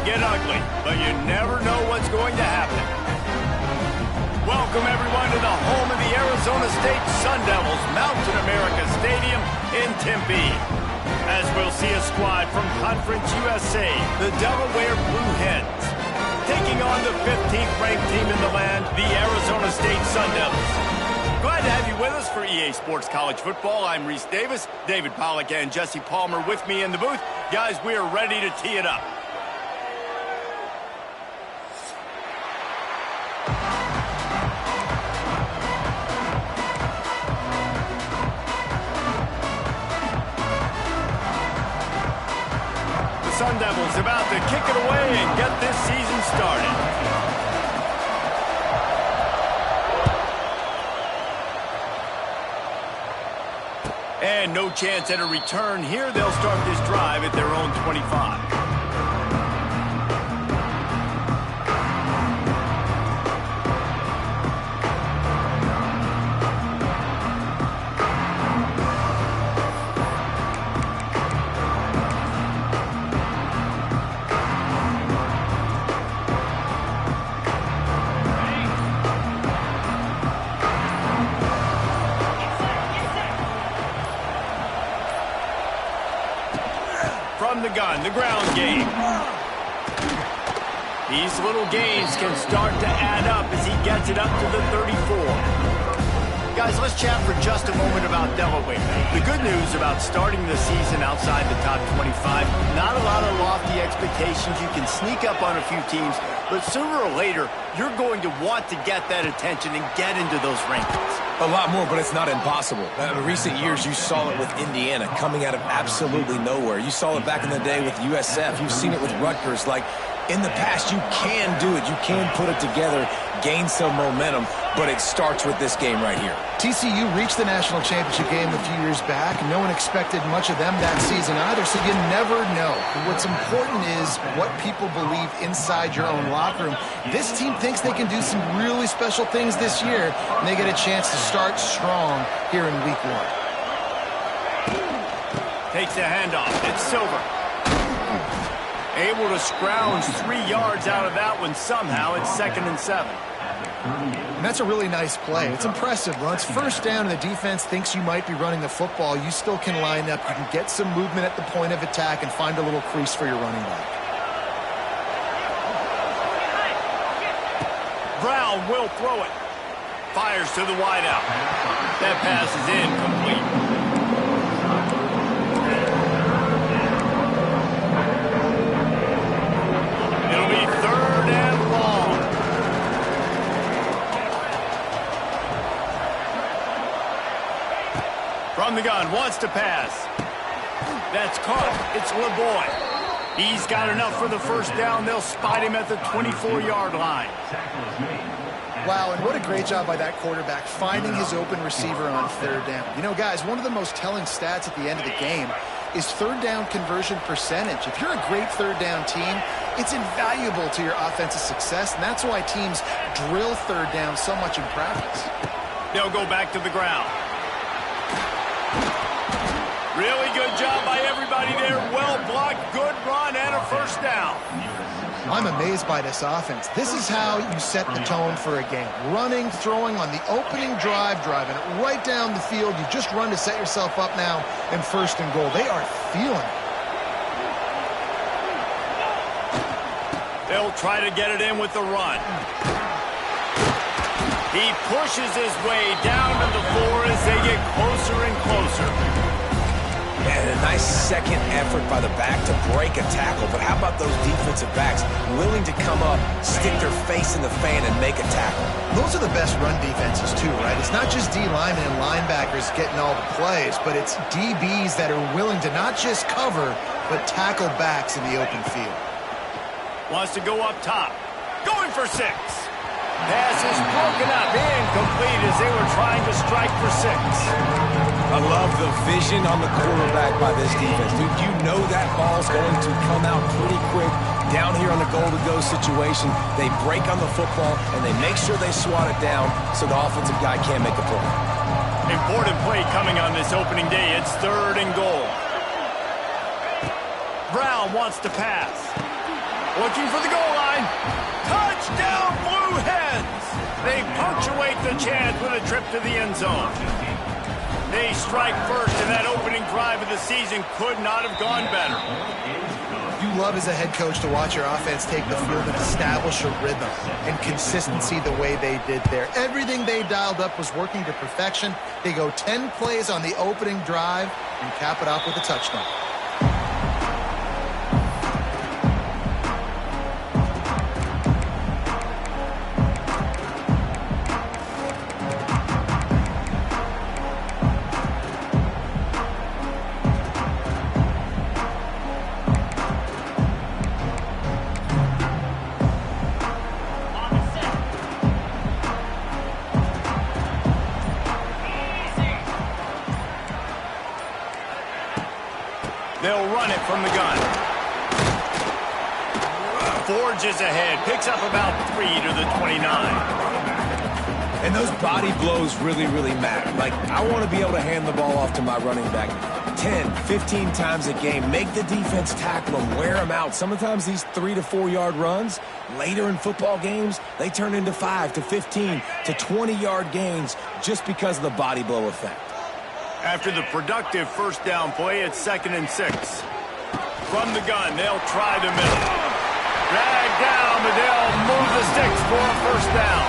get ugly, but you never know what's going to happen. Welcome, everyone, to the home of the Arizona State Sun Devils, Mountain America Stadium in Tempe. As we'll see a squad from Conference USA, the Delaware Blue Hens, taking on the 15th ranked team in the land, the Arizona State Sun Devils. Glad to have you with us for EA Sports College Football. I'm Reese Davis, David Pollack, and Jesse Palmer with me in the booth. Guys, we are ready to tee it up. The Sun Devils about to kick it away and get this season started. And no chance at a return here. They'll start this drive at their own 25. From the gun, the ground game. These little gains can start to add up as he gets it up to the 34. Guys, let's chat for just a moment about Delaware. The good news about starting the season outside the top 25, not a lot of lofty expectations. You can sneak up on a few teams, but sooner or later, you're going to want to get that attention and get into those rankings. A lot more, but it's not impossible. In recent years, you saw it with Indiana coming out of absolutely nowhere. You saw it back in the day with USF. You've seen it with Rutgers. Like, in the past, you can do it. You can put it together, gain some momentum, but it starts with this game right here. TCU reached the national championship game a few years back. No one expected much of them that season either, so you never know. What's important is what people believe inside your own locker room. This team thinks they can do some really special things this year, and they get a chance to start strong here in week 1. Takes the handoff. It's Silver. Able to scrounge 3 yards out of that one somehow. It's 2nd and 7. And that's a really nice play. It's impressive. When it's first down and the defense thinks you might be running the football, you still can line up. You can get some movement at the point of attack and find a little crease for your running back. Brown will throw it. Fires to the wideout. That pass is incomplete. It'll be 3rd and long. From the gun, wants to pass. That's caught. It's LeBoy. He's got enough for the first down. They'll spot him at the 24-yard line. Wow, and what a great job by that quarterback finding his open receiver on 3rd down. You know, guys, one of the most telling stats at the end of the game is 3rd down conversion percentage. If you're a great 3rd down team, it's invaluable to your offensive success, and that's why teams drill 3rd down so much in practice. They'll go back to the ground. Really good job by everybody there. Well blocked, good run, and a first down. I'm amazed by this offense. This is how you set the tone for a game. Running, throwing on the opening drive, driving it right down the field. You just run to set yourself up now in 1st and goal. They are feeling it. They'll try to get it in with the run. He pushes his way down to the floor as they get closer and closer. And a nice second effort by the back to break a tackle. But how about those defensive backs willing to come up, stick their face in the fan, and make a tackle? Those are the best run defenses, too, right? It's not just D linemen and linebackers getting all the plays, but it's DBs that are willing to not just cover, but tackle backs in the open field. Wants to go up top. Going for 6. Pass is broken up. Incomplete as they were trying to strike for 6. I love the vision on the quarterback by this defense. Dude, you know that ball's going to come out pretty quick. Down here on the goal-to-go situation, they break on the football, and they make sure they swat it down so the offensive guy can't make a play. Important play coming on this opening day. It's 3rd and goal. Brown wants to pass. Looking for the goal line. Touchdown, Blue Hens! They punctuate the chance with a trip to the end zone. They strike first, and that opening drive of the season could not have gone better. You love as a head coach to watch your offense take the field and establish a rhythm and consistency the way they did there. Everything they dialed up was working to perfection. They go 10 plays on the opening drive and cap it off with a touchdown. They'll run it from the gun. Forges ahead, picks up about 3 to the 29. And those body blows really, really matter. Like, I want to be able to hand the ball off to my running back 10, 15 times a game. Make the defense tackle them, wear them out. Sometimes these 3 to 4 yard runs, later in football games, they turn into 5 to 15 to 20 yard gains just because of the body blow effect. After the productive first down play, it's 2nd and 6. From the gun, they'll try the middle. Drag down, but they'll move the sticks for a first down.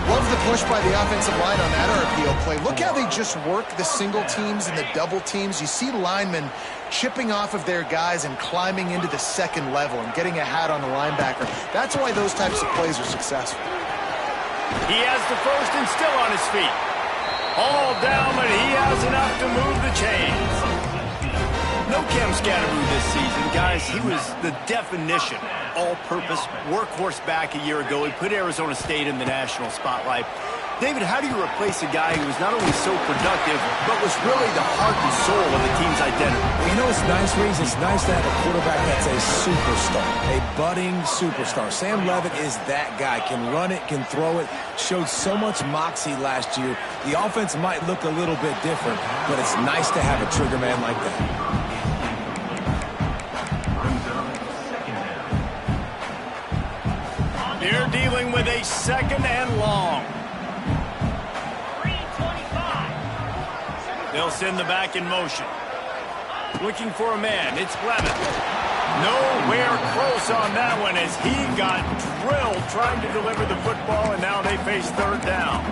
Love the push by the offensive line on that RPO play. Look how they just work the single teams and the double teams. You see linemen chipping off of their guys and climbing into the second level and getting a hat on the linebacker. That's why those types of plays are successful. He has the first and still on his feet. All down, but he has enough to move the chains. No Cam Scatteroo this season, guys. He was the definition, all-purpose workhorse back a year ago. He put Arizona State in the national spotlight. David, how do you replace a guy who was not only so productive, but was really the heart and soul of the team's identity? Well, you know what's nice, Reese? It's nice to have a quarterback that's a superstar, a budding superstar. Sam Levitt is that guy. Can run it, can throw it, showed so much moxie last year. The offense might look a little bit different, but it's nice to have a trigger man like that. You're dealing with a 2nd and long. They'll send the back in motion. Looking for a man. It's Lemon. Nowhere close on that one as he got drilled trying to deliver the football, and now they face 3rd down.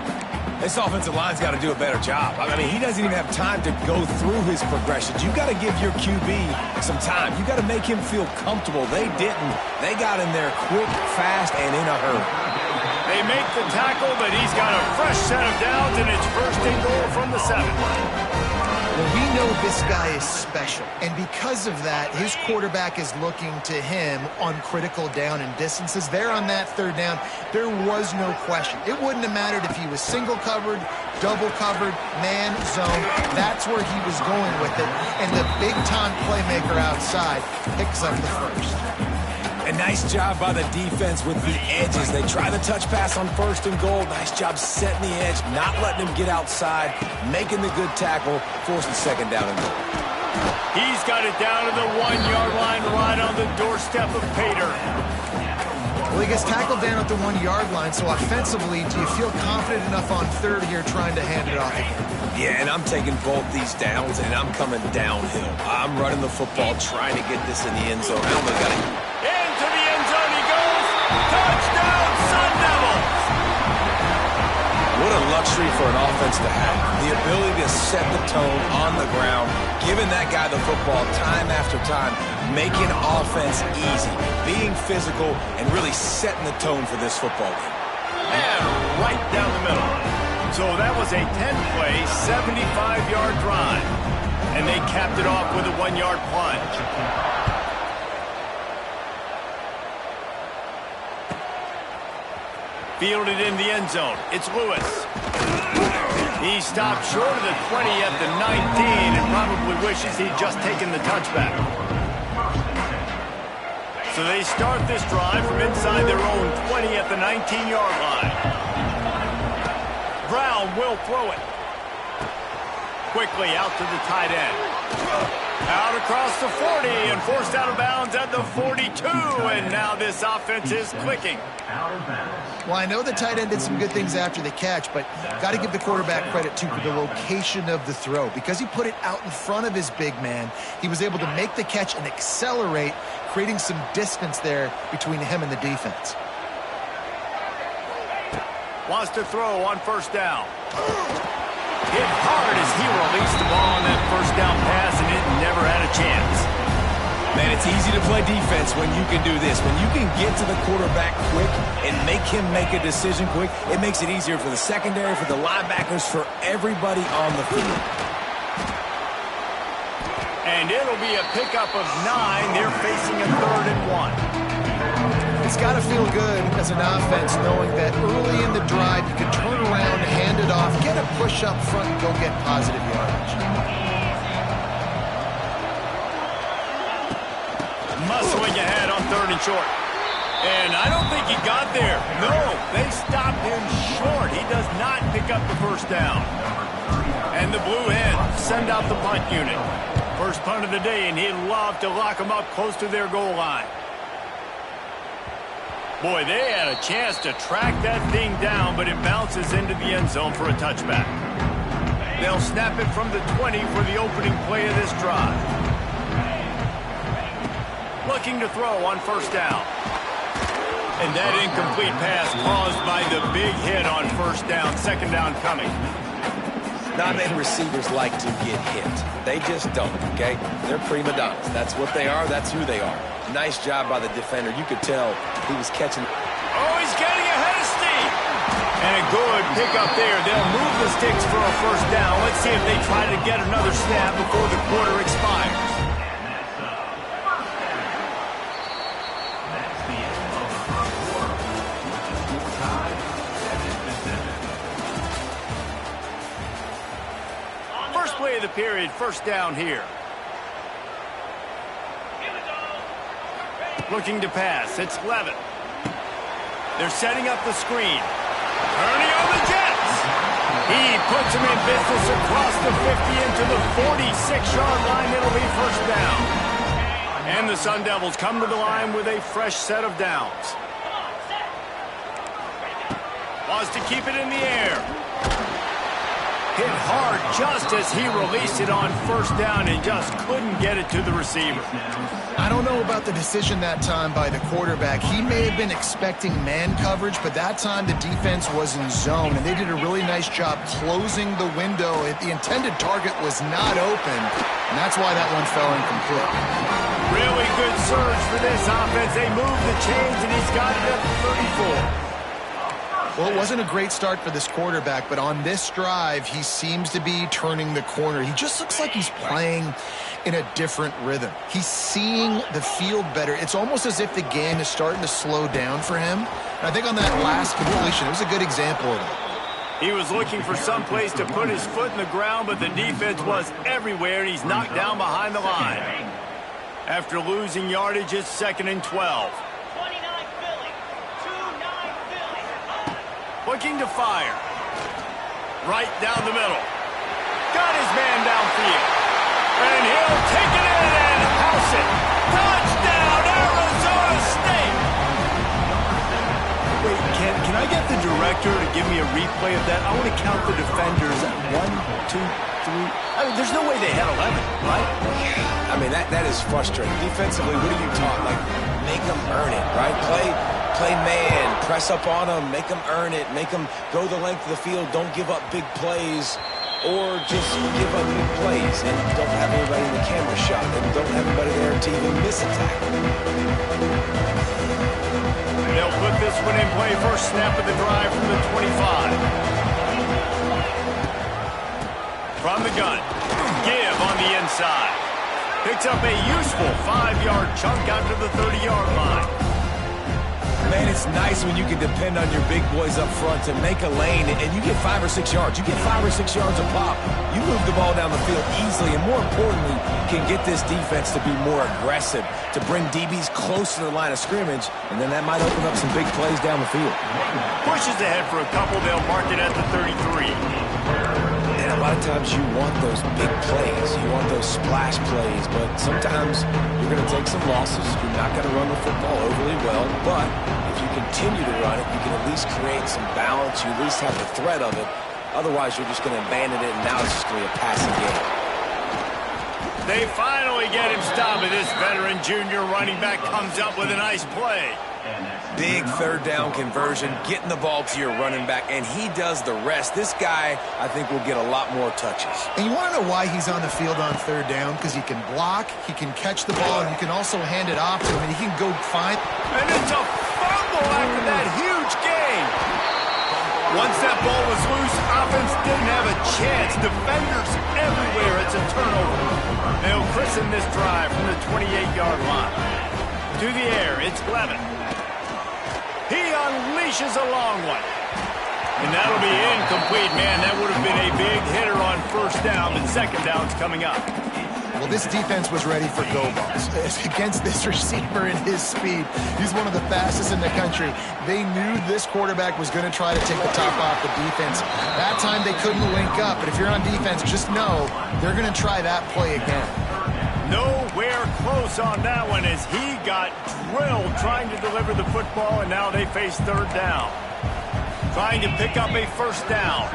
This offensive line's got to do a better job. I mean, he doesn't even have time to go through his progressions. You've got to give your QB some time. You've got to make him feel comfortable. They didn't. They got in there quick, fast, and in a hurry. They make the tackle, but he's got a fresh set of downs, and it's 1st and goal from the 7. Well, we know this guy is special, and because of that, his quarterback is looking to him on critical down and distances. There on that 3rd down, there was no question. It wouldn't have mattered if he was single covered, double covered, man, zone. That's where he was going with it, and the big-time playmaker outside picks up the first. A nice job by the defense with the edges. They try the touch pass on 1st and goal. Nice job setting the edge, not letting him get outside, making the good tackle, forcing 2nd down and goal. He's got it down to the 1-yard line right on the doorstep of Pater. Well, he gets tackled down at the 1-yard line, so offensively, do you feel confident enough on 3rd here trying to hand it off again? Yeah, and I'm taking both these downs, and I'm coming downhill. I'm running the football, trying to get this in the end zone. I almost got it. Into the end zone he goes. Touchdown, Sun Devils! What a luxury for an offense to have. The ability to set the tone on the ground, giving that guy the football time after time, making offense easy, being physical, and really setting the tone for this football game. And right down the middle. So that was a 10-play, 75-yard drive. And they capped it off with a 1-yard plunge. Fielded in the end zone. It's Lewis. He stopped short of the 20 at the 19 and probably wishes he'd just taken the touchback. So they start this drive from inside their own 20 at the 19-yard line. Brown will throw it. Quickly out to the tight end. Out across the 40 and forced out of bounds at the 42. And now this offense is clicking. Well, I know the tight end did some good things after the catch, but got to give the quarterback credit, too, for the location of the throw. Because he put it out in front of his big man, he was able to make the catch and accelerate, creating some distance there between him and the defense. Wants to throw on first down. Hit hard as he released the ball on that first down pass, and it never had a chance. Man, it's easy to play defense when you can do this. When you can get to the quarterback quick and make him make a decision quick, it makes it easier for the secondary, for the linebackers, for everybody on the field. And it'll be a pickup of 9. They're facing a 3rd and 1. It's got to feel good as an offense knowing that early in the drive you can turn around, hand it off, get a push up front, and go get positive yardage. Muscling ahead on 3rd and short. And I don't think he got there. No, they stopped him short. He does not pick up the first down. And the Blue Hens send out the punt unit. First punt of the day, and he'd love to lock them up close to their goal line. Boy, they had a chance to track that thing down, but it bounces into the end zone for a touchback. They'll snap it from the 20 for the opening play of this drive. Looking to throw on first down. And that incomplete pass caused by the big hit on first down. Second down coming. Not many receivers like to get hit. They just don't, okay? They're prima donnas. That's what they are. That's who they are. Nice job by the defender. You could tell he was catching. Oh, he's getting ahead of steam. And a good pickup there. They'll move the sticks for a first down. Let's see if they try to get another snap before the quarter expires. First play of the period, first down here. Looking to pass. It's Levin. They're setting up the screen. Turning on the Jets. He puts him in business across the 50 into the 46-yard line. It'll be first down. And the Sun Devils come to the line with a fresh set of downs. Wants to keep it in the air. Hit hard just as he released it on first down and just couldn't get it to the receiver. I don't know about the decision that time by the quarterback. He may have been expecting man coverage, but that time the defense was in zone, and they did a really nice job closing the window. The intended target was not open, and that's why that one fell incomplete. Really good surge for this offense. They move the chains, and he's got it at the 34. Well, it wasn't a great start for this quarterback, but on this drive, he seems to be turning the corner. He just looks like he's playing in a different rhythm. He's seeing the field better. It's almost as if the game is starting to slow down for him. And I think on that last completion, it was a good example of that. He was looking for some place to put his foot in the ground, but the defense was everywhere, and he's knocked down behind the line. After losing yardage, it's 2nd and 12. Looking to fire. Right down the middle. Got his man downfield. And he'll take it in and house it. Touchdown, Arizona State! Wait, can I get the director to give me a replay of that? I want to count the defenders at 1, 2, 3. I mean, there's no way they had 11, right? I mean, that is frustrating. Defensively, what are you taught? Like, make them earn it, right? Play man, press up on them, make them earn it, make them go the length of the field, don't give up big plays, or just give up big plays and don't have anybody in the camera shot and don't have anybody there to even miss a tackle. They'll put this one in play. First snap of the drive from the 25. From the gun, give on the inside. Picks up a useful 5-yard chunk out to the 30-yard line. Man, it's nice when you can depend on your big boys up front to make a lane, and you get 5 or 6 yards. You get 5 or 6 yards a pop. You move the ball down the field easily, and more importantly, can get this defense to be more aggressive, to bring DBs close to the line of scrimmage, and then that might open up some big plays down the field. Pushes ahead for a couple. They'll mark it at the 33. And A lot of times you want those big plays. You want those splash plays, but sometimes you're going to take some losses. You're not going to run the football overly well, but if you continue to run it, you can at least create some balance. You at least have the threat of it. Otherwise, you're just going to abandon it, and now it's just going to be a passing game. They finally get him stopped, and this veteran junior running back comes up with a nice play. Big third down conversion, getting the ball to your running back, and he does the rest. This guy, I think, will get a lot more touches. And you want to know why he's on the field on third down? Because he can block, he can catch the ball, and you can also hand it off to him, and he can go find. And it's a fumble after that huge gain. Once that ball was loose, offense didn't have a chance. Defenders everywhere. It's a turnover. They'll christen this drive from the 28-yard line. To the air, it's Levin. He unleashes a long one. And that'll be incomplete, man. That would have been a big hitter on first down, but second down's coming up. Well, this defense was ready for go balls against this receiver and his speed. He's one of the fastest in the country. They knew this quarterback was going to try to take the top off the defense. That time they couldn't link up, but if you're on defense, just know they're going to try that play again. Nowhere close on that one as he got drilled trying to deliver the football, and now they face third down. Trying to pick up a first down.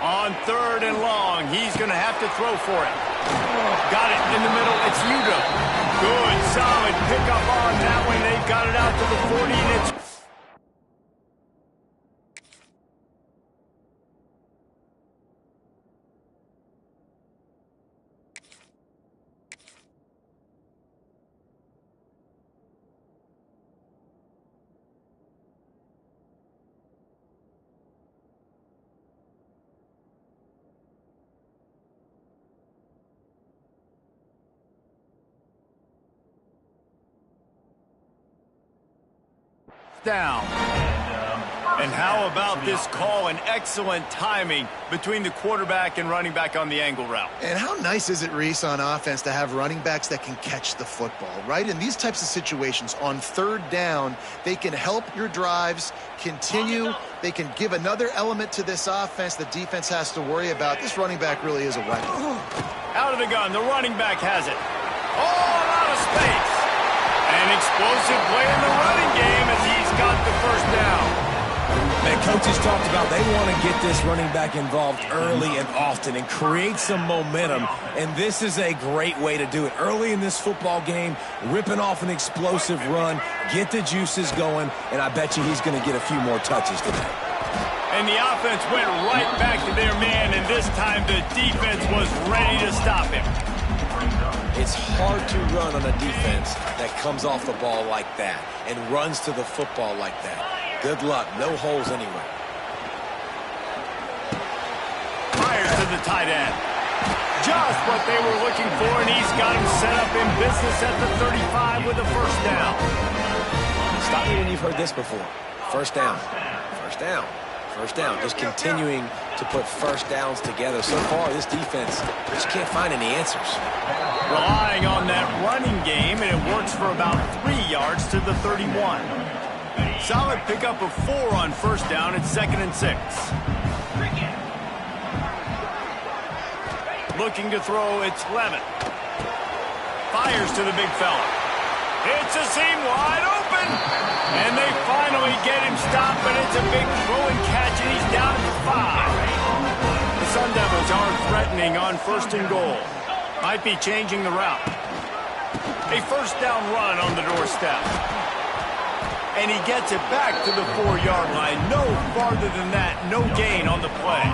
On third and long, he's going to have to throw for it. Got it in the middle. It's Udo. Good, solid pickup on that one. They've got it out to the 40, and it's... down. And how about this call and excellent timing between the quarterback and running back on the angle route. And how nice is it, Reese, on offense to have running backs that can catch the football, right? In these types of situations, on third down, they can help your drives continue. They can give another element to this offense the defense has to worry about. This running back really is a weapon. Out of the gun, the running back has it. All out of space. An explosive play in the running game as he's got the first down. Man, coaches talked about they want to get this running back involved early and often and create some momentum, and this is a great way to do it. Early in this football game, ripping off an explosive run, get the juices going, and I bet you he's going to get a few more touches today. And the offense went right back to their man, and this time the defense was ready to stop him. It's hard to run on a defense that comes off the ball like that and runs to the football like that. Good luck. No holes anywhere. Fires to the tight end. Just what they were looking for, and he's got him set up in business at the 35 with a first down. Stop me when you've heard this before. First down. First down. First down. Just continuing to put first downs together. So far, this defense just can't find any answers. Relying on that running game, and it works for about 3 yards to the 31. Solid pickup of 4 on first down. It's 2nd and 6. Looking to throw, it's Levin. Fires to the big fella. It's a seam wide open. And they finally get him stopped, but it's a big throw and catch, and he's down at the 5. The Sun Devils are threatening on 1st and goal. Might be changing the route. A first down run on the doorstep. And he gets it back to the 4-yard line. No farther than that. No gain on the play.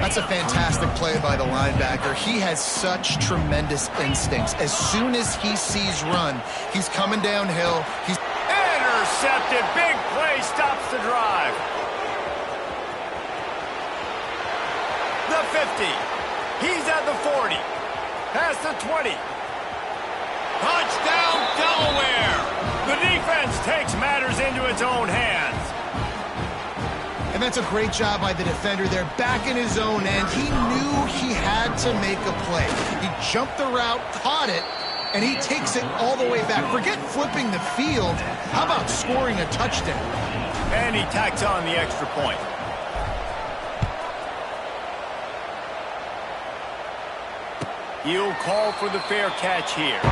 That's a fantastic play by the linebacker. He has such tremendous instincts. As soon as he sees run, he's coming downhill. He's intercepted. Big play stops the drive. The 50. He's at the 40. Past the 20. Touchdown, Delaware. The defense takes matters into its own hands. And that's a great job by the defender there, back in his own end. He knew he had to make a play. He jumped the route, caught it, and he takes it all the way back. Forget flipping the field. How about scoring a touchdown? And he tacks on the extra point. He'll call for the fair catch here.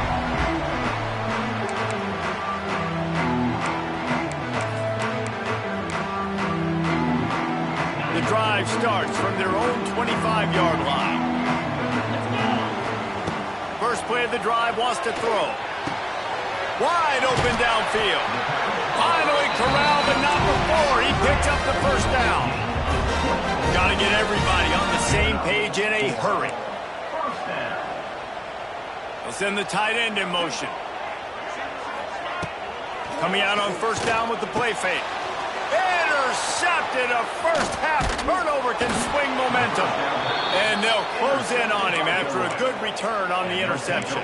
The drive starts from their own 25-yard line. First play of the drive wants to throw. Wide open downfield. Finally corralled, but not before. He picks up the first down. Got to get everybody on the same page in a hurry. They'll send the tight end in motion. Coming out on first down with the play fake. Intercepted. A first half turnover can swing momentum. And they'll close in on him after a good return on the interception.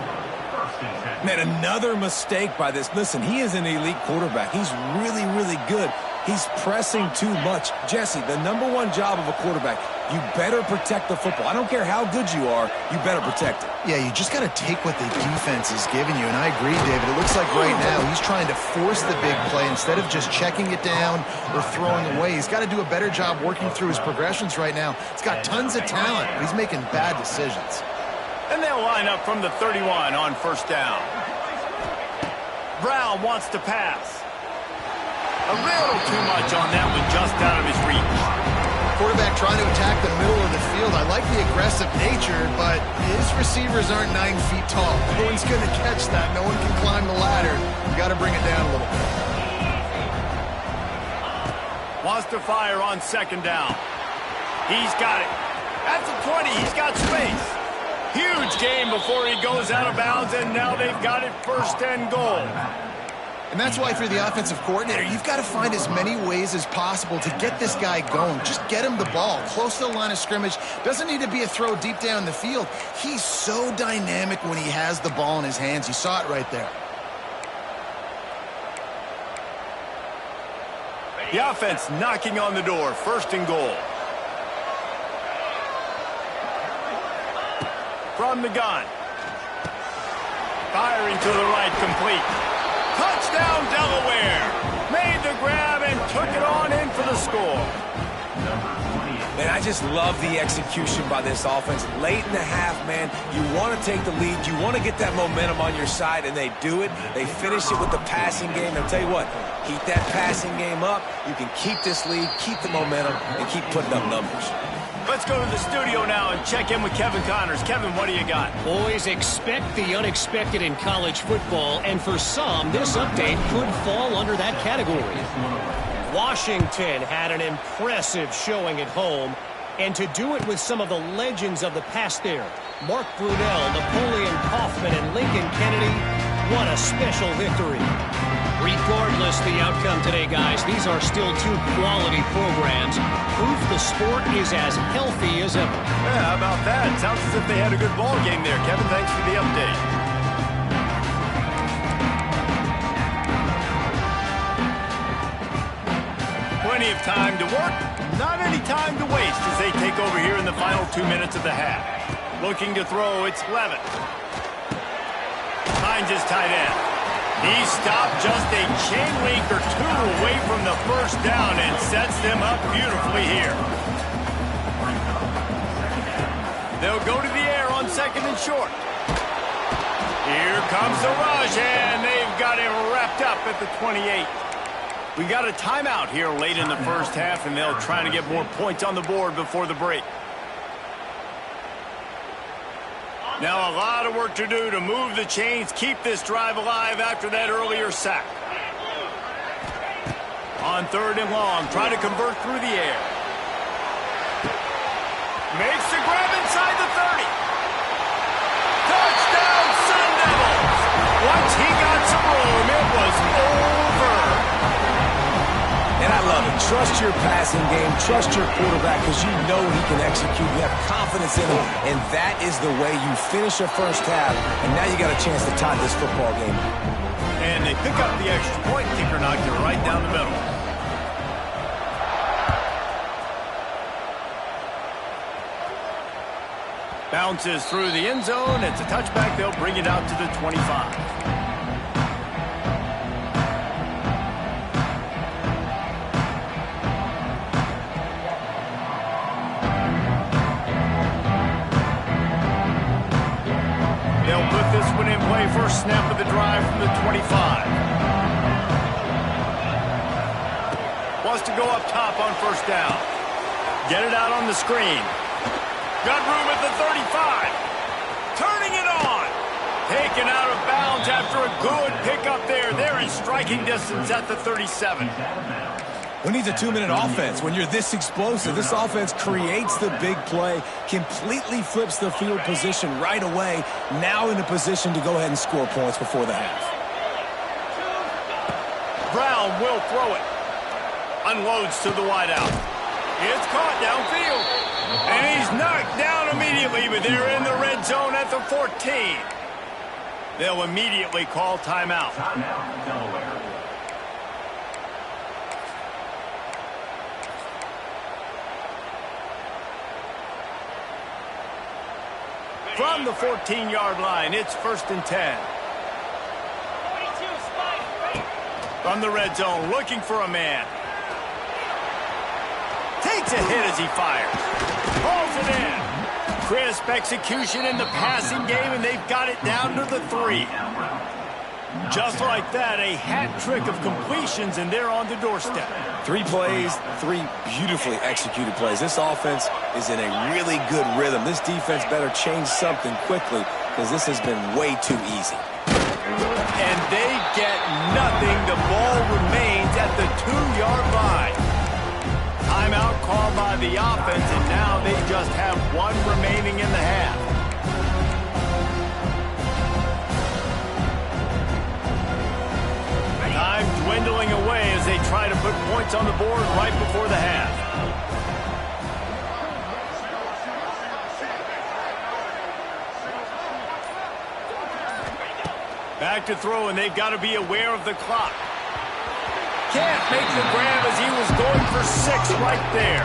Man, another mistake by this. Listen, he is an elite quarterback. He's really, really good. He's pressing too much. Jesse, the number one job of a quarterback, you better protect the football. I don't care how good you are, you better protect it. Yeah, you just got to take what the defense is giving you, and I agree, David. It looks like right now he's trying to force the big play instead of just checking it down or throwing away. He's got to do a better job working through his progressions right now. He's got tons of talent, but he's making bad decisions. And they'll line up from the 31 on first down. Brown wants to pass. A little too much on that one, just out of his reach. Quarterback trying to attack the middle of the field. I like the aggressive nature, but his receivers aren't 9 feet tall. No one's going to catch that. No one can climb the ladder. You got to bring it down a little bit. Wants to fire on second down. He's got it. At the 20, he's got space. Huge game before he goes out of bounds, and now they've got it first and goal. And that's why, if you're the offensive coordinator, you've got to find as many ways as possible to get this guy going. Just get him the ball close to the line of scrimmage. Doesn't need to be a throw deep down the field. He's so dynamic when he has the ball in his hands. You saw it right there. The offense knocking on the door. First and goal. From the gun. Firing to the right, complete. Touchdown, Delaware. Made the grab and took it on in for the score. Man, I just love the execution by this offense. Late in the half, man, you want to take the lead. You want to get that momentum on your side, and they do it. They finish it with the passing game. And I'll tell you what, keep that passing game up. You can keep this lead, keep the momentum, and keep putting up numbers. Let's go to the studio now and check in with Kevin Connors. Kevin, what do you got? Boys, expect the unexpected in college football, and for some, this update could fall under that category. Washington had an impressive showing at home, and to do it with some of the legends of the past there, Mark Brunell, Napoleon Kaufman, and Lincoln Kennedy, what a special victory. Regardless the outcome today, guys, these are still two quality programs. Proof the sport is as healthy as ever. Yeah, how about that? Sounds as if they had a good ball game there. Kevin, thanks for the update. Plenty of time to work, not any time to waste as they take over here in the final 2 minutes of the half. Looking to throw, it's Levitt. Finds his tight end. He stopped just a chain link or two away from the first down and sets them up beautifully here. They'll go to the air on second and short. Here comes the rush, and they've got him wrapped up at the 28. We got a timeout here late in the first half, and they'll try to get more points on the board before the break. Now a lot of work to do to move the chains, keep this drive alive after that earlier sack. On third and long, try to convert through the air. Makes the grab inside the 30. Touchdown, Sun Devils! Once he got some room, it was over. And I love it. Trust your passing game. Trust your quarterback because you know he can execute. You have confidence in him, and that is the way you finish a first half. And now you got a chance to tie this football game. And they pick up the extra point. Kicker knocked it right down the middle. Bounces through the end zone. It's a touchback. They'll bring it out to the 25. play, first snap of the drive from the 25. Wants to go up top on first down. Get it out on the screen. Got room at the 35. Turning it on. Taken out of bounds after a good pickup there. They're in striking distance at the 37. Who needs a 2-minute offense? When you're this explosive, this offense creates the big play, completely flips the field position right away, now in a position to go ahead and score points before the half. Brown will throw it. Unloads to the wideout. It's caught downfield. And he's knocked down immediately, but they're in the red zone at the 14. They'll immediately call timeout. From the 14-yard line, it's 1st and 10. From the red zone, looking for a man. Takes a hit as he fires. Pulls it in. Crisp execution in the passing game, and they've got it down to the 3. Just like that, a hat trick of completions, and they're on the doorstep. 3 plays, 3 beautifully executed plays. This offense is in a really good rhythm. This defense better change something quickly because this has been way too easy. And they get nothing. The ball remains at the 2-yard line. Timeout called by the offense, and now they just have 1 remaining in the half. Time dwindling away as they try to put points on the board right before the half. Back to throw, and they've got to be aware of the clock. Can't make the grab as he was going for 6 right there.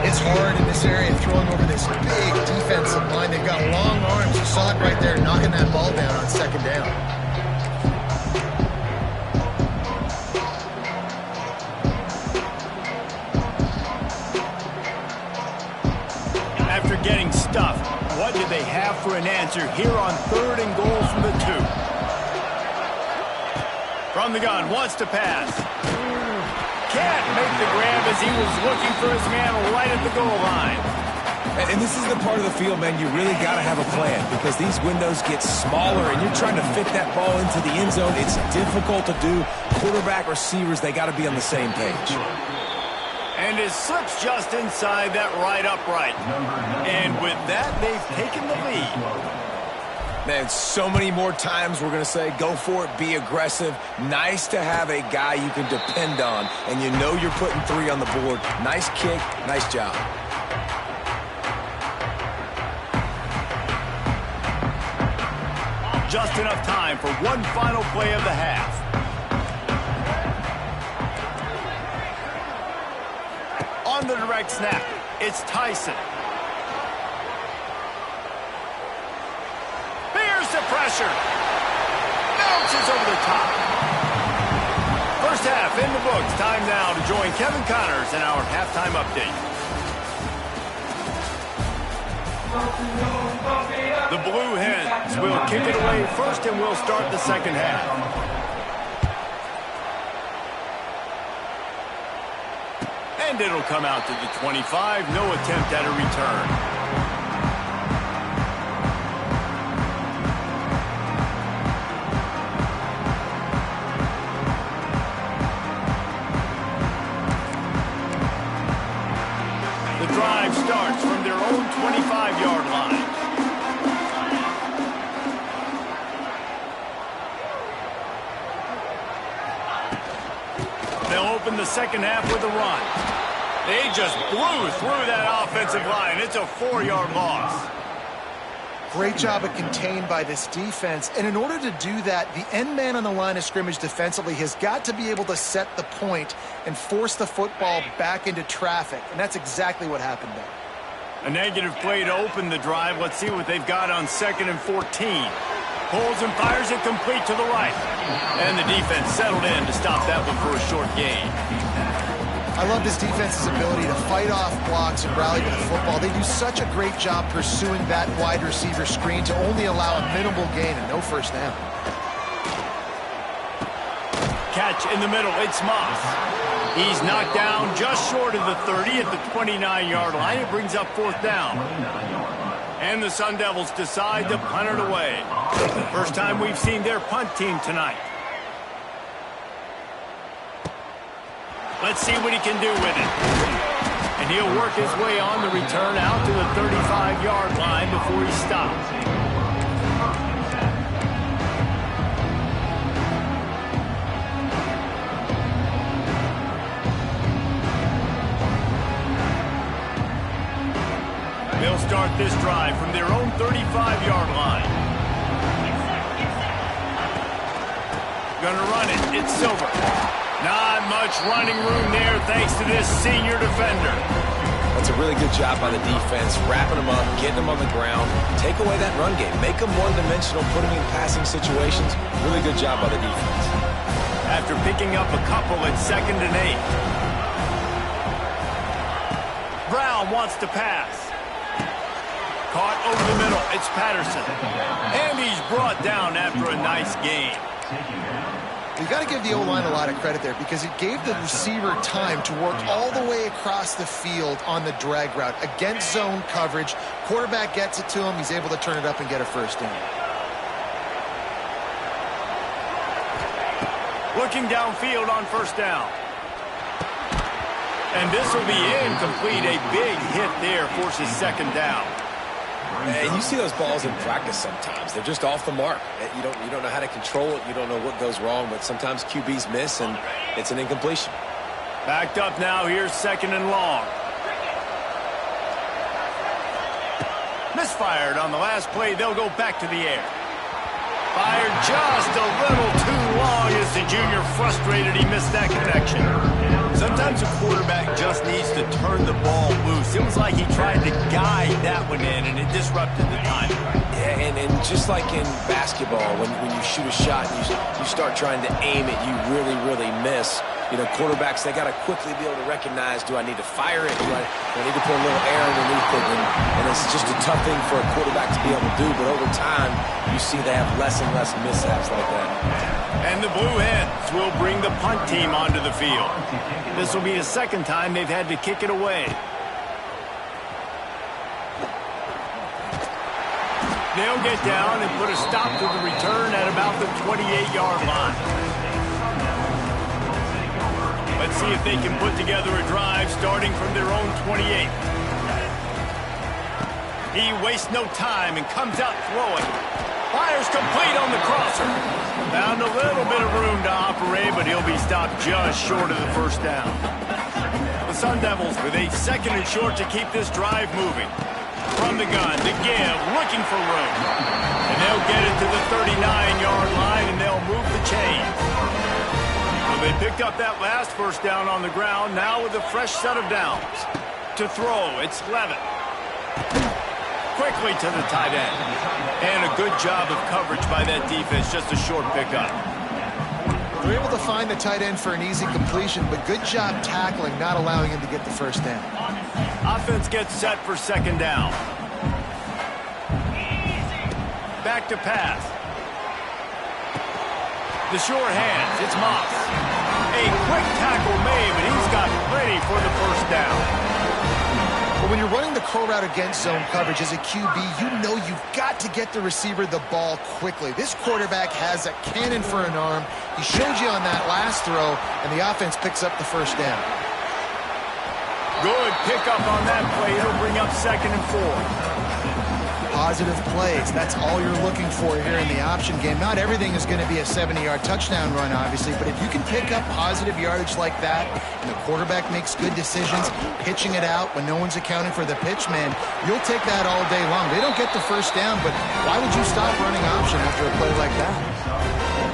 It's hard in this area throwing over this big defensive line. They've got long arms. You saw it right there, knocking that ball down on 2nd down. After getting stuffed, what did they have for an answer here on 3rd and goal from the 2? From the gun, wants to pass. Can't make the grab as he was looking for his man right at the goal line. And this is the part of the field, man, you really got to have a plan because these windows get smaller and you're trying to fit that ball into the end zone. It's difficult to do. Quarterback, receivers, they got to be on the same page. And it slips just inside that right upright. And with that, they've taken the lead. Man, so many more times we're going to say, go for it, be aggressive. Nice to have a guy you can depend on, and you know you're putting 3 on the board. Nice kick, nice job. Just enough time for one final play of the half. On the direct snap, it's Tyson. The pressure. Bounces over the top. First half in the books. Time now to join Kevin Connors in our halftime update. The Blue Hens will kick it away first, and we'll start the second half. And it'll come out to the 25. No attempt at a return. Starts from their own 25-yard line. They'll open the second half with a run. They just blew through that offensive line. It's a 4-yard loss. Great job of contained by this defense. And in order to do that, the end man on the line of scrimmage defensively has got to be able to set the point and force the football back into traffic. And that's exactly what happened there. A negative play to open the drive. Let's see what they've got on 2nd and 14. Pulls and fires it complete to the right. And the defense settled in to stop that one for a short gain. I love this defense's ability to fight off blocks and rally to the football. They do such a great job pursuing that wide receiver screen to only allow a minimal gain and no first down. Catch in the middle, it's Moss. He's knocked down just short of the 30 at the 29-yard line. It brings up fourth down. And the Sun Devils decide to punt it away. First time we've seen their punt team tonight. Let's see what he can do with it. And he'll work his way on the return out to the 35-yard line before he stops. They'll start this drive from their own 35-yard line. Gonna run it. It's Silver. Not much running room there thanks to this senior defender. That's a really good job by the defense, wrapping them up, getting them on the ground. Take away that run game. Make them one-dimensional, put them in passing situations. Really good job by the defense. After picking up a couple at 2nd and 8. Brown wants to pass. Caught over the middle. It's Patterson. And he's brought down after a nice gain. You got to give the O-line a lot of credit there because it gave the receiver time to work all the way across the field on the drag route against zone coverage. Quarterback gets it to him. He's able to turn it up and get a first down. Looking downfield on first down. And this will be incomplete. A big hit there forces second down. And you see those balls in practice sometimes. They're just off the mark. You don't know how to control it. You don't know what goes wrong, but sometimes QBs miss, and it's an incompletion. Backed up now. Here's 2nd and long. Misfired on the last play. They'll go back to the air. Fired just a little too long as the junior frustrated. He missed that connection. Sometimes a quarterback just needs to turn the ball loose. It was like he tried to guide that one in, and it disrupted the timing. Yeah, and just like in basketball, when you shoot a shot and you start trying to aim it, you really miss. You know, quarterbacks, they got to quickly be able to recognize, do I need to fire it? Do I need to put a little air underneath it? And it's just a tough thing for a quarterback to be able to do. But over time, you see they have less and less mishaps like that. And the Blue Hens will bring the punt team onto the field. This will be the second time they've had to kick it away. They'll get down and put a stop to the return at about the 28-yard line. Let's see if they can put together a drive starting from their own 28. He wastes no time and comes out throwing. Fires complete on the crosser. Found a little bit of room to operate, but he'll be stopped just short of the first down. The Sun Devils with a 2nd and short to keep this drive moving. From the gun to give, looking for room. And they'll get it to the 39-yard line, and they'll move the chains. They picked up that last first down on the ground, now with a fresh set of downs. To throw, it's Levitt. Quickly to the tight end. And a good job of coverage by that defense, just a short pickup. They're able to find the tight end for an easy completion, but good job tackling, not allowing him to get the first down. Offense gets set for second down. Back to pass. The short hands, it's Moss. A quick tackle made, but he's got plenty for the first down. But when you're running the curl route against zone coverage as a QB, you know you've got to get the receiver the ball quickly. This quarterback has a cannon for an arm. He showed you on that last throw, and the offense picks up the first down. Good pickup on that play. It'll bring up 2nd and 4. Positive plays. That's all you're looking for here in the option game. Not everything is going to be a 70-yard touchdown run, obviously, but if you can pick up positive yardage like that, and the quarterback makes good decisions, pitching it out when no one's accounting for the pitch, man, you'll take that all day long. They don't get the first down, but why would you stop running option after a play like that?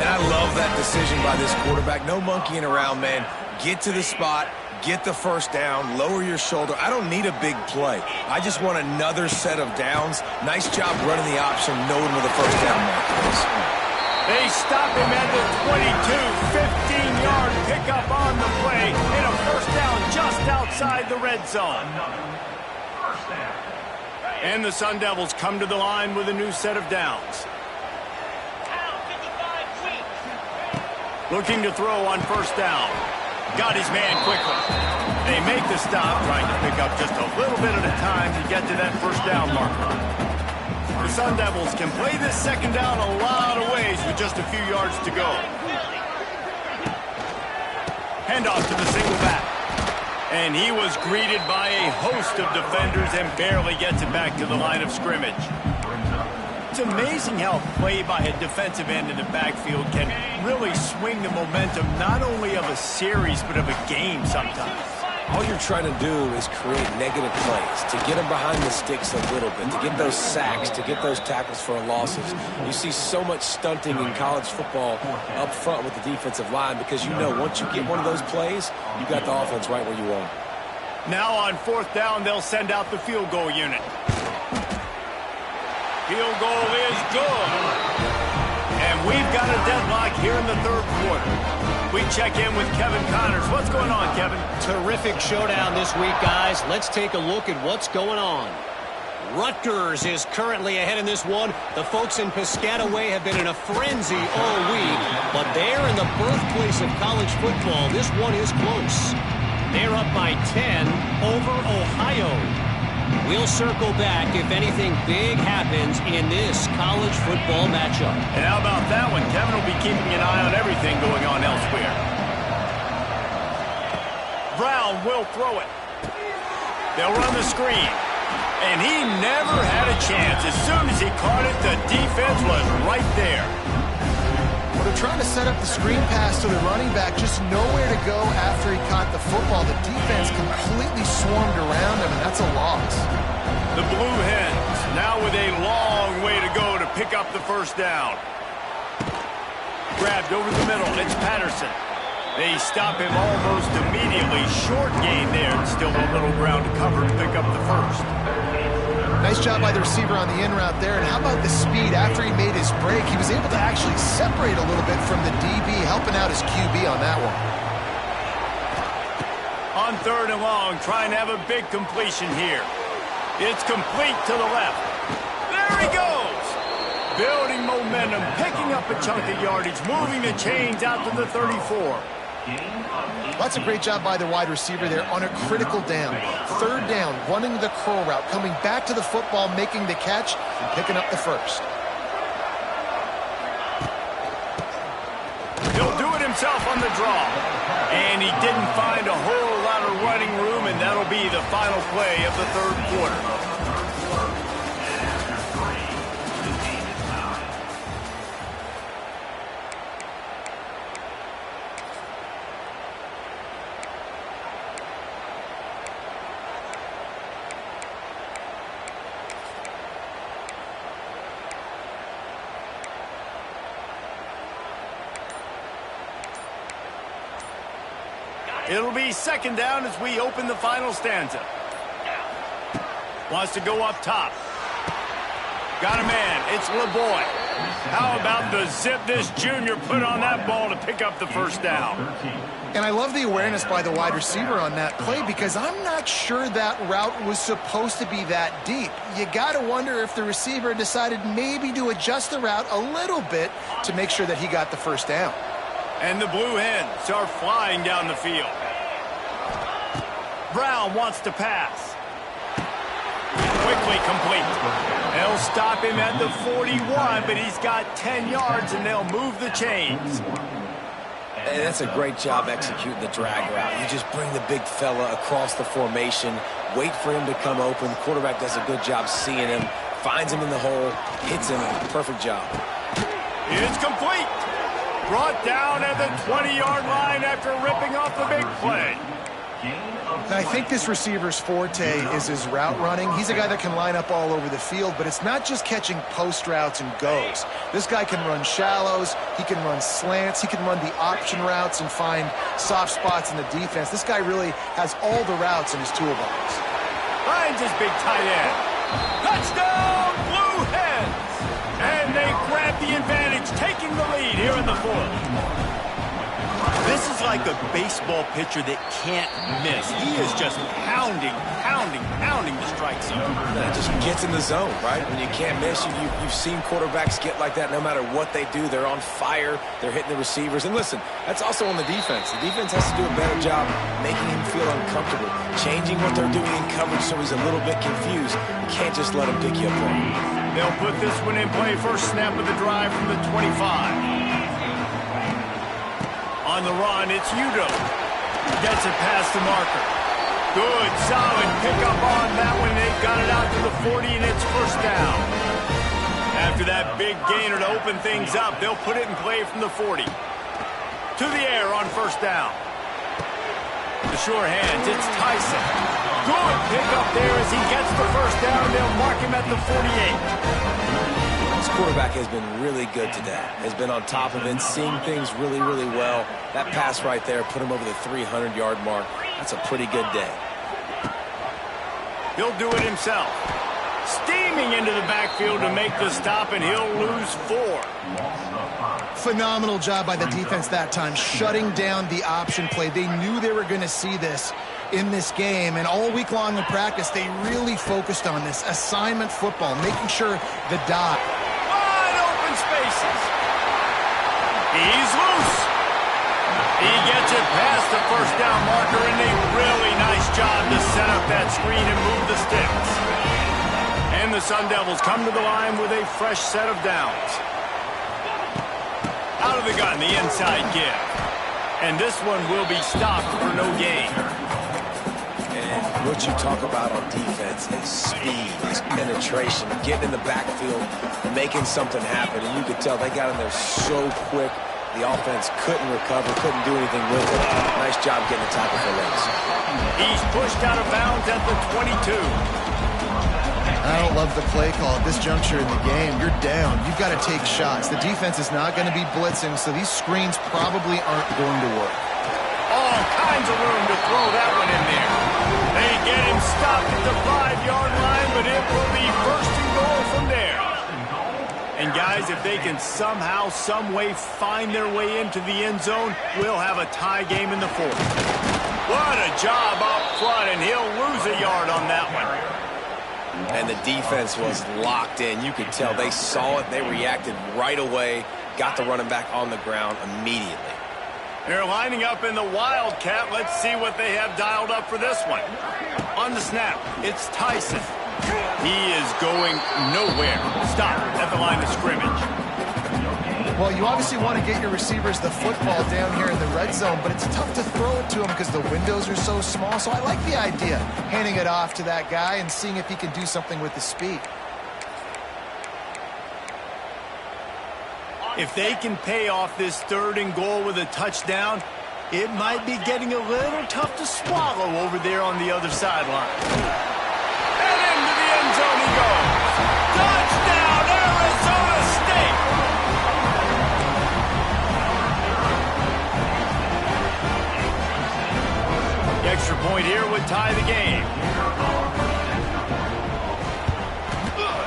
And I love that decision by this quarterback. No monkeying around, man. Get to the spot. Get the first down, lower your shoulder. I don't need a big play. I just want another set of downs. Nice job running the option, knowing where the first down mark is. They stop him at the 22, 15-yard pick up on the play in a first down just outside the red zone. And the Sun Devils come to the line with a new set of downs. Looking to throw on first down. Got his man quickly. They make the stop, trying to pick up just a little bit at a time to get to that first down marker. The Sun Devils can play this second down a lot of ways with just a few yards to go. Handoff to the single back. And he was greeted by a host of defenders and barely gets it back to the line of scrimmage. It's amazing how play by a defensive end in the backfield can really swing the momentum not only of a series but of a game sometimes. All you're trying to do is create negative plays, to get them behind the sticks a little bit, to get those sacks, to get those tackles for losses. You see so much stunting in college football up front with the defensive line because you know once you get one of those plays, you got the offense right where you want it. Now on fourth down, they'll send out the field goal unit. Field goal is good. And we've got a deadlock here in the third quarter. We check in with Kevin Connors. What's going on, Kevin? Terrific showdown this week, guys. Let's take a look at what's going on. Rutgers is currently ahead in this one. The folks in Piscataway have been in a frenzy all week, but they're in the birthplace of college football. This one is close. They're up by 10 over Ohio. We'll circle back if anything big happens in this college football matchup. And how about that one? Kevin will be keeping an eye on everything going on elsewhere. Brown will throw it. They'll run the screen. And he never had a chance. As soon as he caught it, the defense was right there. Well, they're trying to set up the screen pass to the running back, just nowhere to go after he caught the football. The defense completely swarmed around him, and that's a loss. The Blue Hens now with a long way to go to pick up the first down. Grabbed over the middle. It's Patterson. They stop him almost immediately. Short gain there. Still a little ground to cover to pick up the first. Nice job by the receiver on the in route there. And how about the speed after he made his break? He was able to actually separate a little bit from the DB, helping out his QB on that one. On third and long, trying to have a big completion here. It's complete to the left. There he goes! Building momentum, picking up a chunk of yardage, moving the chains out to the 34. That's a great job by the wide receiver there on a critical down. Third down, running the curl route, coming back to the football, making the catch, and picking up the first. He'll do it himself on the draw. And he didn't find a whole lot of running room, and that'll be the final play of the third quarter. It'll be second down as we open the final stanza. Wants to go up top. Got a man. It's LeBoy. How about the zip this junior put on that ball to pick up the first down? And I love the awareness by the wide receiver on that play because I'm not sure that route was supposed to be that deep. You got to wonder if the receiver decided maybe to adjust the route a little bit to make sure that he got the first down. And the Blue Hens are flying down the field. Brown wants to pass. Quickly complete. They'll stop him at the 41, but he's got 10 yards, and they'll move the chains. And that's a great job executing the drag route. You just bring the big fella across the formation, wait for him to come open. The quarterback does a good job seeing him, finds him in the hole, hits him. Perfect job. It's complete. Brought down at the 20-yard line after ripping off the big play. And I think this receiver's forte is his route running. He's a guy that can line up all over the field, but it's not just catching post routes and goes. This guy can run shallows, he can run slants, he can run the option routes and find soft spots in the defense. This guy really has all the routes in his toolbox. Finds his big tight end. Touchdown, Blue Hens! And they grab the advantage, taking the lead here in the fourth. This is like a baseball pitcher that can't miss. He is just pounding the strike zone. It just gets in the zone, right? When you can't miss, you've seen quarterbacks get like that no matter what they do. They're on fire. They're hitting the receivers. And listen, that's also on the defense. The defense has to do a better job making him feel uncomfortable, changing what they're doing in coverage so he's a little bit confused. You can't just let him pick you apart. They'll put this one in play. First snap of the drive from the 25. On the run, it's Udo. Gets it past the marker. Good, solid pickup on that one. They've got it out to the 40, and it's first down. After that big gainer to open things up, they'll put it in play from the 40. To the air on first down. The sure hands, it's Tyson. Good pickup there as he gets the first down. They'll mark him at the 48. This quarterback has been really good today. Has been on top of it, seeing things really well. That pass right there put him over the 300-yard mark. That's a pretty good day. He'll do it himself. Steaming into the backfield to make the stop, and he'll lose 4. Phenomenal job by the defense that time, shutting down the option play. They knew they were going to see this in this game, and all week long in practice, they really focused on this assignment football, making sure the dot. Wide open spaces. He's loose. He gets it past the first down marker, and a really nice job to set up that screen and move the sticks. And the Sun Devils come to the line with a fresh set of downs. Out of the gun, the inside give. And this one will be stopped for no gain. And what you talk about on defense is speed, is penetration, getting in the backfield, making something happen. And you could tell they got in there so quick. The offense couldn't recover, couldn't do anything with it. Nice job getting the tackle for loss. He's pushed out of bounds at the 22. I don't love the play call at this juncture in the game. You're down. You've got to take shots. The defense is not going to be blitzing, so these screens probably aren't going to work. All kinds of room to throw that one in there. They get him stopped at the 5-yard line, but it will be first and goal from there. And guys, if they can somehow, some way find their way into the end zone, we'll have a tie game in the 4th. What a job up front, and he'll lose a yard on that one. And the defense was locked in. You could tell they saw it. They reacted right away. Got the running back on the ground immediately. They're lining up in the Wildcat. Let's see what they have dialed up for this one. On the snap, it's Tyson. He is going nowhere. Stop at the line of scrimmage. Well, you obviously want to get your receivers the football down here in the red zone, but it's tough to throw it to them because the windows are so small. So I like the idea, handing it off to that guy and seeing if he can do something with the speed. If they can pay off this 3rd and goal with a touchdown, it might be getting a little tough to swallow over there on the other sideline. And into the end zone he goes. Touchdown, Arizona State! The extra point here would tie the game.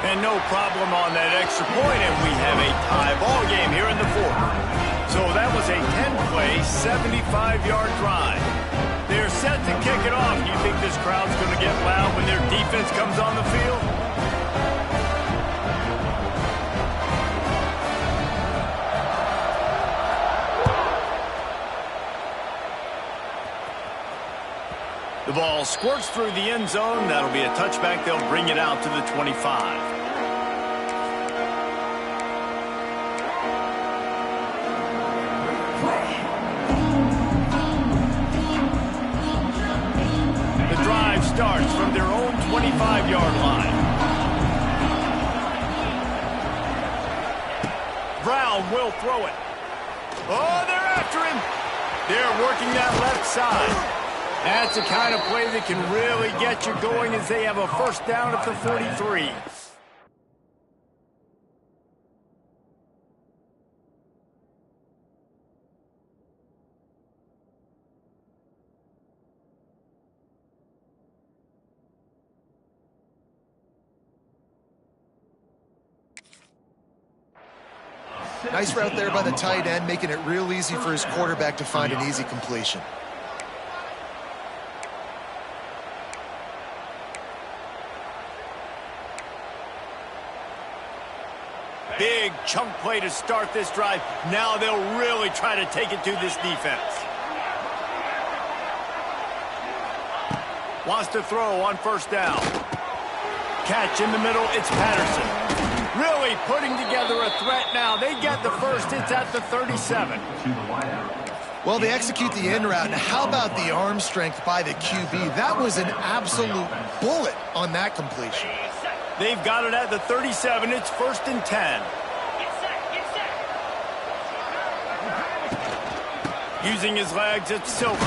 And no problem on that extra point, and we have a tie ball game here in the 4th. So that was a 10-play, 75-yard drive. They're set to kick it off. Do you think this crowd's going to get loud when their defense comes on the field? The ball squirts through the end zone. That'll be a touchback. They'll bring it out to the 25. The drive starts from their own 25-yard line. Brown will throw it. Oh, they're after him. They're working that left side. That's the kind of play that can really get you going as they have a first down at the 43. Nice route there by the tight end, making it real easy for his quarterback to find an easy completion. Big chunk play to start this drive. Now they'll really try to take it to this defense. Wants to throw on first down. Catch in the middle, it's Patterson. Really putting together a threat now. They get the first, it's at the 37. Well, they execute the in route. Now, how about the arm strength by the QB? That was an absolute bullet on that completion. They've got it at the 37. It's 1st and 10. Using his legs, it's Silver.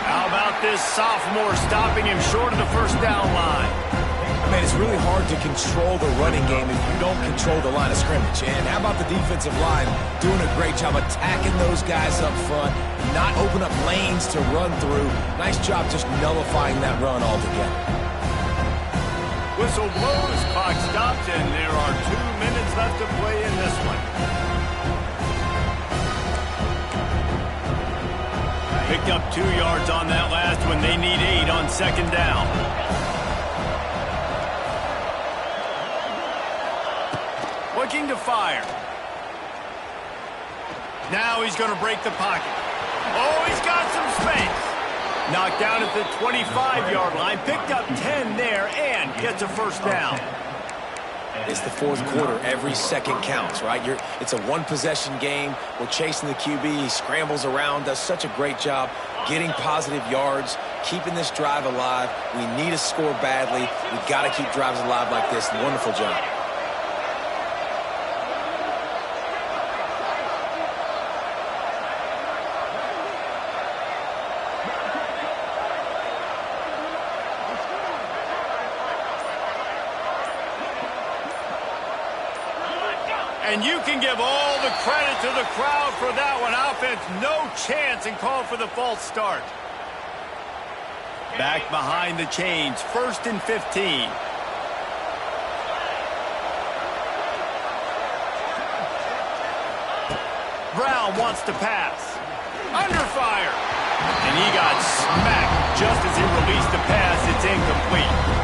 How about this sophomore stopping him short of the first down line? Man, it's really hard to control the running game if you don't control the line of scrimmage. And how about the defensive line doing a great job attacking those guys up front, not open up lanes to run through. Nice job just nullifying that run altogether. Whistle blows, clock stops, and there are 2 minutes left to play in this one. Picked up 2 yards on that last one. They need 8 on second down. Looking to fire. Now he's going to break the pocket. Oh, he's got some space. Knocked down at the 25-yard line. Picked up 10 there and gets a first down. It's the fourth quarter. Every second counts, right? It's a one-possession game. We're chasing the QB. He scrambles around, does such a great job getting positive yards, keeping this drive alive. We need to score badly. We've got to keep drives alive like this. Wonderful job. And you can give all the credit to the crowd for that one. Offense, no chance, and call for the false start. Back behind the chains, 1st and 15. Brown wants to pass. Under fire. And he got smacked just as he released the pass. It's incomplete.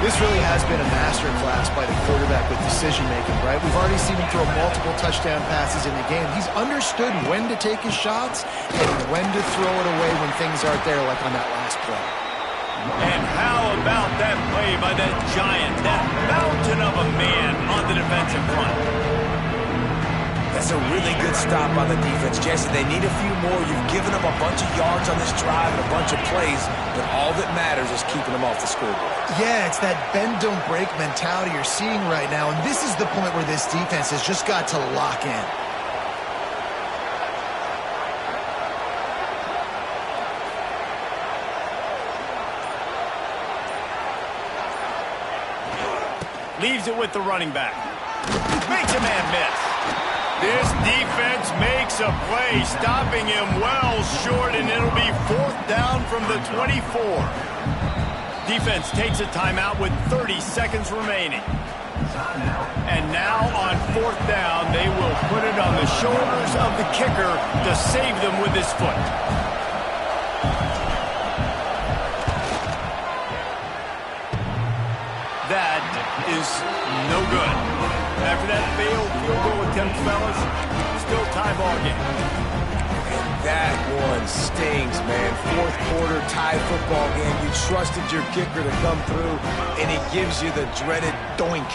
This really has been a masterclass by the quarterback with decision-making, right? We've already seen him throw multiple touchdown passes in the game. He's understood when to take his shots and when to throw it away when things aren't there, like on that last play. And how about that play by that giant, that mountain of a man on the defensive front? That's a really good stop by the defense. Jesse, they need a few more. You've given up a bunch of yards on this drive and a bunch of plays, but all that matters is keeping them off the scoreboard. Yeah, it's that bend, don't break mentality you're seeing right now, and this is the point where this defense has just got to lock in. Leaves it with the running back. Makes a man miss. This defense makes a play, stopping him well short, and it'll be 4th down from the 24. Defense takes a timeout with 30 seconds remaining. And now on 4th down, they will put it on the shoulders of the kicker to save them with his foot. That is no good. After that failed field goal attempt, fellas, still tie ball game. And that one stings, man. Fourth quarter tie football game. You trusted your kicker to come through, and he gives you the dreaded doink.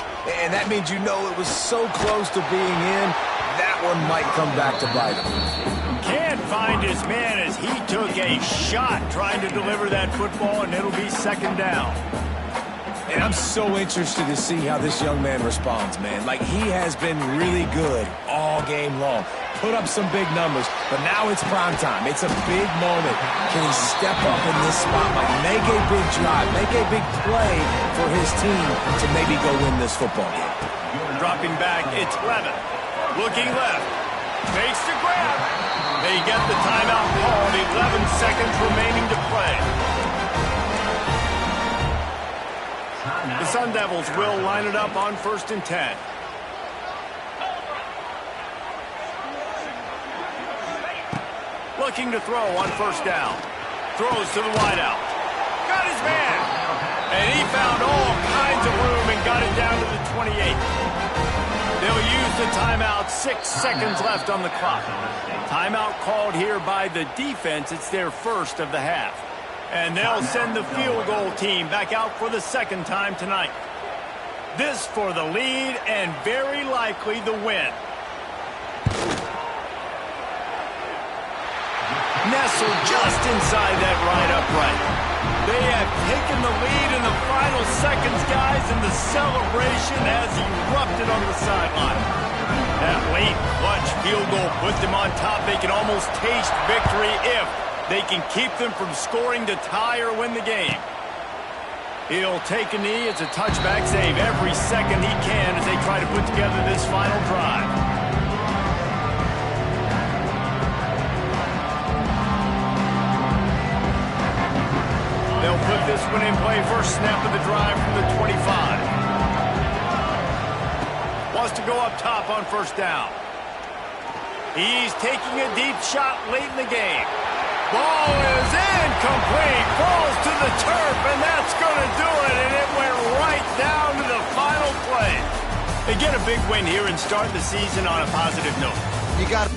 And that means you know it was so close to being in, that one might come back to bite him. Can't find his man as he took a shot trying to deliver that football, and it'll be 2nd down. And I'm so interested to see how this young man responds, man. Like, he has been really good all game long. Put up some big numbers, but now it's prime time. It's a big moment. Can he step up in this spot, like make a big drive, make a big play for his team to maybe go win this football game? Dropping back, it's Levin. Looking left. Makes the grab. They get the timeout called. 11 seconds remaining to play. The Sun Devils will line it up on 1st and 10. looking to throw on first down. Throws to the wideout. Got his man. And he found all kinds of room and got it down to the 28. They'll use the timeout. 6 seconds left on the clock. Timeout called here by the defense. It's their first of the half. And they'll send the field goal team back out for the second time tonight. This for the lead and very likely the win. Nestled just inside that right upright. They have taken the lead in the final seconds, guys, and the celebration has erupted on the sideline. That late clutch field goal puts them on top. They can almost taste victory if they can keep them from scoring to tie or win the game. He'll take a knee. It's a touchback save every second he can as they try to put together this final drive. They'll put this one in play. First snap of the drive from the 25. Wants to go up top on first down. He's taking a deep shot late in the game. Ball is incomplete. Falls to the turf, and that's going to do it. And it went right down to the final play. They get a big win here and start the season on a positive note. You got